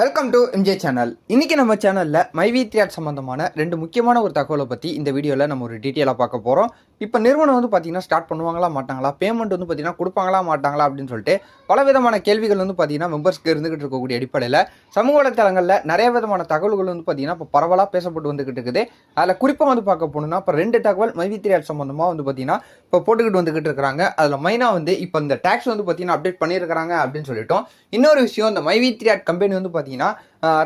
Welcome to MJ channel. இன்னைக்கு நம்ம சேனலில் மைவி3 சம்பந்தமான ரெண்டு முக்கியமான ஒரு தகவலை பற்றி இந்த வீடியோவில் நம்ம ஒரு டீட்டெயிலாக பார்க்க போகிறோம். இப்போ நிறுவனம் வந்து பார்த்தீங்கன்னா ஸ்டார்ட் பண்ணுவாங்களா மாட்டாங்களா, பேமெண்ட் வந்து பார்த்தீங்கன்னா கொடுப்பாங்களா மாட்டாங்களா அப்படின்னு சொல்லிட்டு பலவிதமான கேள்விகள் வந்து பார்த்தீங்கன்னா மெம்பர்ஸ்க்கு இருந்துகிட்டு இருக்கக்கூடிய அடிப்படையில் சமூக வலைத்தளங்களில் நிறைய விதமான தகவல்கள் வந்து பார்த்தீங்கன்னா இப்போ பரவலாக பேசப்பட்டு வந்துகிட்டு இருக்குது. அதில் குறிப்பாக வந்து பார்க்க போகணும்னா இப்போ ரெண்டு தகவல் மைவி3 சம்பந்தமாக வந்து பார்த்தீங்கன்னா இப்போ போட்டுக்கிட்டு வந்துகிட்டு இருக்கிறாங்க. அதில் மெயினாக வந்து இப்போ இந்த டேக்ஸ் வந்து பார்த்தீங்கன்னா அப்டேட் பண்ணியிருக்கிறாங்க அப்படின்னு சொல்லிட்டோம். இன்னொரு விஷயம், இந்த மைவி3 கம்பெனி வந்து பார்த்தீங்கன்னா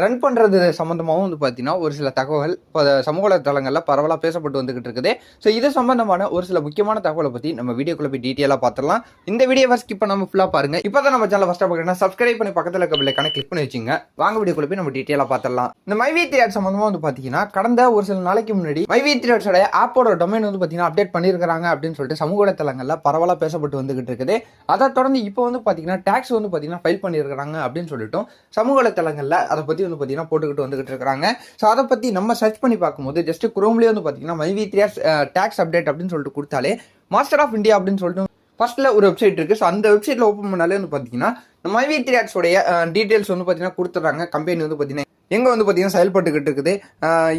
ரன் பண்ணுறது சம்மந்தமாகவும் வந்து பார்த்தீங்கன்னா ஒரு சில தகவல் இப்போ சமூக வலைத்தளங்களில் பரவலாக பேசப்பட்டு வந்துகிட்டு இருக்குது. ஸோ இது சம்பந்தமான ஒரு சில முக்கியமான தகவலை பற்றி நம்ம வீடியோக்குள்ள போய் டீட்டெயிலாக பார்த்துடலாம். இந்த வீடியோவை ஸ்கிப் பண்ணாம ஃபுல்லாக பாருங்க. இப்போ தான் நம்ம சேனல் ஃபஸ்ட்டாக பார்க்கணும்னா சப்ஸ்கிரைப் பண்ணி பக்கத்தில் இருக்க பெல்லைக்கான கிளிக் பண்ணி வச்சுங்க. வாங்க வீடியோக்குள்ள போய் நம்ம டீட்டெயிலாக பார்த்துடலாம். இந்த மைவி3 சம்பந்தமாக வந்து பார்த்தீங்கன்னா கடந்த ஒரு சில நாளைக்கு முன்னாடி மைவி3 ஆப்போட டொமைன் வந்து பார்த்தீங்கன்னா அப்டேட் பண்ணியிருக்காங்க அப்படின்னு சொல்லிட்டு சமூக வலைத்தளங்களில் பரவலாக பேசப்பட்டு வந்துகிட்டு இருக்குது. அதை தொடர்ந்து இப்போ வந்து பார்த்தீங்கன்னா டேக்ஸ் வந்து பார்த்தீங்கன்னா ஃபைல் பண்ணியிருக்காங்க அப்படின்னு சொல்லிட்டு சமூக வலைத்தளங்களில் அதை பற்றி வந்து பார்த்தீங்கன்னா போட்டுக்கிட்டு வந்துகிட்டு இருக்காங்க. ஸோ அதை பற்றி நம்ம சர்ச் பண்ணி பார்க்கும்போது ஜஸ்ட் குரோம்லேயே வந்து பார்த்தீங்கன்னா மைவி3 டேக்ஸ் அப்டேட் அப்படின்னு சொல்லிட்டு கொடுத்தாலே மாஸ்டர் ஆஃப் இந்தியா அப்படின்னு சொல்லிட்டு ஃபர்ஸ்ட்ல ஒரு வெப்சைட் இருக்கு. ஸோ அந்த வெப்சைட்ல ஓப்பன் பண்ணாலே வந்து பார்த்தீங்கன்னா மைவி3 டீடைல்ஸ் வந்து பார்த்தீங்கன்னா கொடுத்துட்றாங்க. கம்பெனி வந்து பார்த்தீங்கன்னா எங்கே வந்து பார்த்தீங்கன்னா செயல்பட்டுக்கிட்டு இருக்குது,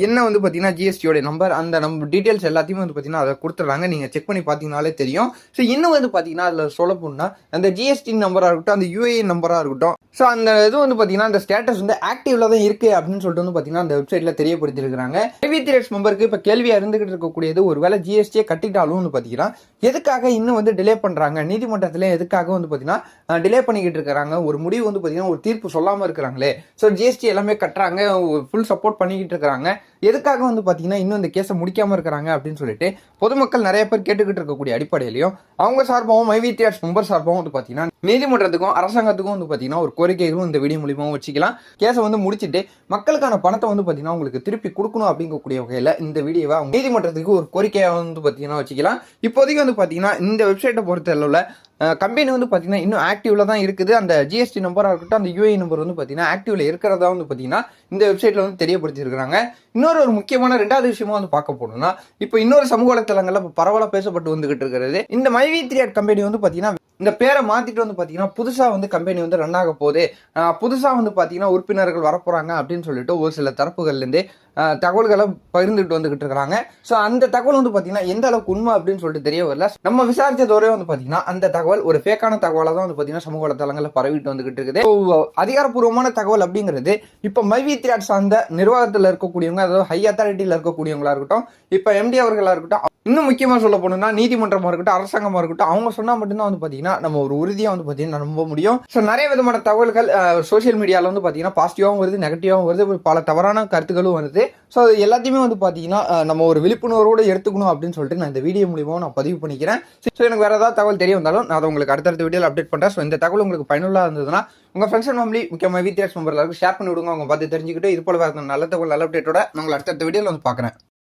என்ன வந்து பார்த்தீங்கன்னா ஜிஎஸ்டியோட நம்பர், அந்த நம்ம டீட்டெயில்ஸ் எல்லாத்தையுமே வந்து பார்த்தீங்கன்னா அதை கொடுத்துட்றாங்க. நீங்கள் செக் பண்ணி பார்த்தீங்கனாலே தெரியும். ஸோ இன்னும் வந்து பார்த்தீங்கன்னா அதில் சொல்ல போனால் அந்த ஜிஎஸ்டி நம்பராக இருக்கட்டும், அந்த யூஏஎன் நம்பராக இருக்கட்டும், ஸோ அந்த இது வந்து பார்த்தீங்கன்னா அந்த ஸ்டேட்டஸ் வந்து ஆக்டிவ்ல தான் இருக்குது அப்படின்னு சொல்லிட்டு வந்து பார்த்தீங்கன்னா அந்த வெப்சைட்டில் தெரியப்படுத்திருக்கிறாங்க. மைவி3 மெம்பருக்கு இப்போ கேள்வியாக இருந்துகிட்டு இருக்கக்கூடியது, ஒரு வேளை ஜிஎஸ்டியை கட்டிட்டாலும் வந்து பார்த்தீங்கன்னா எதுக்காக இன்னும் வந்து டிலே பண்ணுறாங்க, நீதிமன்றத்தில் எதுக்காக வந்து பார்த்தீங்கன்னா டிலே பண்ணிக்கிட்டு இருக்கிறாங்க, ஒரு முடிவு வந்து பார்த்தீங்கன்னா ஒரு தீர்ப்பு சொல்லாமல் இருக்கிறாங்களே, ஸோ ஜிஎஸ்டி எல்லாமே ஃபுல் சப்போர்ட் பண்ணிக்கிட்டு இருக்காங்க, எதுக்காக வந்து பார்த்தீங்கன்னா இன்னும் இந்த கேஸை முடிக்காமல் இருக்கிறாங்க அப்படின்னு சொல்லிட்டு பொதுமக்கள் நிறைய பேர் கேட்டுக்கிட்டு இருக்கக்கூடிய அடிப்படையிலையும் அவங்க சார்பாகவும் மைவி3 மெம்பர் சார்பாகவும் வந்து பார்த்தீங்கன்னா நீதிமன்றத்துக்கும் அரசாங்கத்துக்கும் வந்து பார்த்தீங்கன்னா ஒரு கோரிக்கைகளும் இந்த வீடியோ மூலியமாக வச்சுக்கலாம். கேஸை வந்து முடிச்சுட்டு மக்களுக்கான பணத்தை வந்து பார்த்தீங்கன்னா உங்களுக்கு திருப்பி கொடுக்கணும் அப்படிங்கக்கூடிய வகையில் இந்த வீடியோவை அவங்க நீதிமன்றத்துக்கு ஒரு கோரிக்கையாக வந்து பார்த்தீங்கன்னா வச்சுக்கலாம். இப்போதைக்கு வந்து பார்த்தீங்கன்னா இந்த வெப்சைட்டை பொறுத்த அளவில் கம்பெனி வந்து பார்த்தீங்கன்னா இன்னும் ஆக்டிவ்ல தான் இருக்குது. அந்த ஜிஎஸ்டி நம்பராக இருக்கட்டும், அந்த யூஏ நம்பர் வந்து பார்த்தீங்கன்னா ஆக்டிவ்ல இருக்கிறதா வந்து பார்த்தீங்கன்னா இந்த வெப்சைட்ல வந்து தெரியப்படுத்தியிருக்கிறாங்க. இன்னொரு முக்கியமான ரெண்டாவது விஷயமா வந்து பார்க்க போனோம்னா, இப்போ இன்னொரு சமூக வலைத்தளங்கள்ல பரவலாக பேசப்பட்டு வந்துகிட்டு இருக்கிறது, இந்த மைவி3 கம்பெனி வந்து பார்த்தீங்கன்னா இந்த பேரை மாத்திட்டு வந்து பார்த்தீங்கன்னா புதுசாக வந்து கம்பெனி வந்து ரன் ஆக போகுது, புதுசாக வந்து பார்த்தீங்கன்னா உறுப்பினர்கள் வரப்போறாங்க அப்படின்னு சொல்லிட்டு ஒரு சில தரப்புகள்லேருந்து தகவல்களை பகிர்ந்துட்டு வந்துகிட்டு இருக்கிறாங்க. ஸோ அந்த தகவல் வந்து பார்த்தீங்கன்னா எந்த அளவுக்கு உண்மை அப்படின்னு சொல்லிட்டு தெரிய வரல. நம்ம விசாரிச்சதோட வந்து பார்த்தீங்கன்னா அந்த தகவல் ஒரு ஃபேக்கான தகவலாக தான் வந்து பார்த்தீங்கன்னா சமூக வலைத்தளங்களில் பரவிட்டு வந்துகிட்டு இருக்குது. அதிகாரப்பூர்வமான தகவல் அப்படிங்கிறது இப்போ மைவி3 சார்ந்த நிர்வாகத்தில் இருக்கக்கூடியவங்க, அதாவது ஹை அத்தாரிட்டியில் இருக்கக்கூடியவங்களா இருக்கட்டும், இப்போ எம்டி அவர்களாக இருக்கட்டும், இன்னும் முக்கியமாக சொல்ல போனோம்னா நீதிமன்றமாக இருக்கட்டும், அரசாங்கமாக இருக்கட்டும், அவங்க சொன்னால் மட்டும்தான் வந்து பார்த்தீங்கன்னா நம்ம ஒரு உறுதியாக வந்து பார்த்தீங்கன்னா நம்ப முடியும். ஸோ நிறைய விதமான தகவல்கள் சோசியல் மீடியாவில் வந்து பார்த்தீங்கன்னா பாசிட்டிவாகவும் வருது, நெகட்டிவாகவும் வருது, பல தவறான கருத்துக்களும் வருது. ஸோ அது எல்லாத்தையுமே வந்து பார்த்தீங்கன்னா நம்ம ஒரு விழிப்புணர்வோடு எடுத்துக்கணும் அப்படின்னு சொல்லிட்டு நான் இந்த வீடியோ மூலியமாக நான் பதிவு பண்ணிக்கிறேன். ஸோ எனக்கு வேறு ஏதாவது தகவல் தெரிய வந்தாலும் நான் அதை உங்களுக்கு அடுத்தடுத்த வீடியோவில் அப்டேட் பண்ணுறேன். ஸோ இந்த தகவல் உங்களுக்கு பயனுள்ளதாக இருந்ததுன்னா உங்கள் ஃப்ரெண்ட்ஸ் அண்ட் ஃபேமிலி, முக்கியமாக மைவி3 மெம்பர்களுக்கு ஷேர் பண்ணி விடுங்க. அவங்க பார்த்து தெரிஞ்சுக்கிட்டு இது போல வேறு நல்ல தகவல் நல்ல அப்டேட்டோட நான் உங்களை அடுத்தடுத்த வீடியோவில் வந்து பார்க்குறேன்.